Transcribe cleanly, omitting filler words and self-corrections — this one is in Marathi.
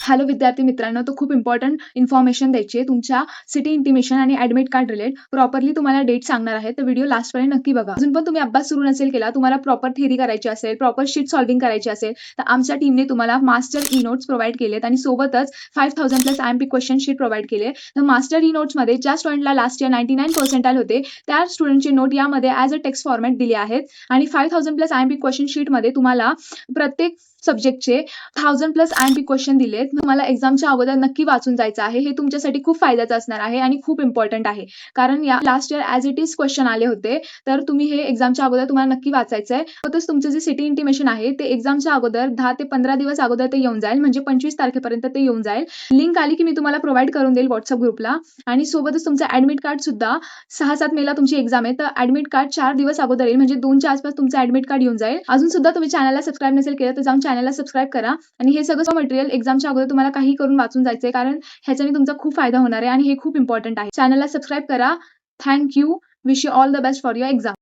हॅलो विद्यार्थी मित्रांनो, तो खूप इम्पोर्टंट इन्फॉर्मेशन द्यायची आहे. तुमच्या सिटी इंटिमेशन आणि ॲडमिट कार्ड रिलेट प्रॉपरली तुम्हाला डेट सांगणार आहे. तर व्हिडिओ लास्टपर्यंत नक्की बघा. अजून पण तुम्ही अभ्यास सुरू नसेल केला, तुम्हाला प्रॉपर थिअरी करायची असेल, प्रॉपर शीट सॉल्व्हिंग करायची असेल, तर आमच्या टीमने तुम्हाला मास्टर ई नोट्स प्रोव्हाईड केलेत आणि सोबतच 5000 plus I-M-P question sheet provide केले. तर मास्टर ई नोट्समध्ये ज्या स्टुडंटला लास्ट इयर 99% होते, त्या स्टुडंटचे नोट यामध्ये ॲज अ टेक्स्ट फॉर्मॅट दिले आहेत आणि 5000 प्लस आय-एम-पी क्वेश्चन शीटमध्ये तुम्हाला प्रत्येक सब्जेक्टचे 1000 प्लस आय-एम-पी क्वेश्चन दिलेत. तुम्हाला एक्झामच्या अगोदर नक्की वाचून जायचं आहे. हे तुमच्यासाठी खूप फायद्याचं असणार आहे आणि खूप इम्पोर्टंट आहे. कारण या last year as it is question आले होते. तर तुम्ही हे एक्झामच्या अगोदर तुम्हाला नक्की वाचायचं आहे. सोबतच तुमचं जे सिटी इंटिमेशन आहे ते एक्झामच्या अगोदर 10 ते 15 दिवस अगोदर ते येऊन जाईल. म्हणजे 25 तारखेपर्यंत ते येऊन जाईल. लिंक आली की मी तुम्हाला प्रोव्हाईड करून देईल WhatsApp ग्रुपला आणि सोबतच तुमचं ॲडमिट कार्ड सुद्धा 6-7 मेला तुमची एक्झाम आहे. तर ॲडमिट कार्ड 4 दिवस अगोदर येईल. म्हणजे 2च्या आसपास तुमचं ॲडमिट कार्ड येऊन जाईल. अजून सुद्धा तुम्ही चॅनलला सबस्क्राईब नसेल केलं तर जाऊन चॅनलला सबस्क्राईब करा आणि हे सगळं मटेरियल एक्झामच्या अगोदर तुम्हाला काही करून वाचून जायचंय, कारण ह्याच्याने तुमचा खूप फायदा होणार आहे आणि हे खूप इम्पॉर्टंट आहे. चॅनलला सबस्क्राईब करा. Thank you. Wish you all the best for your exam.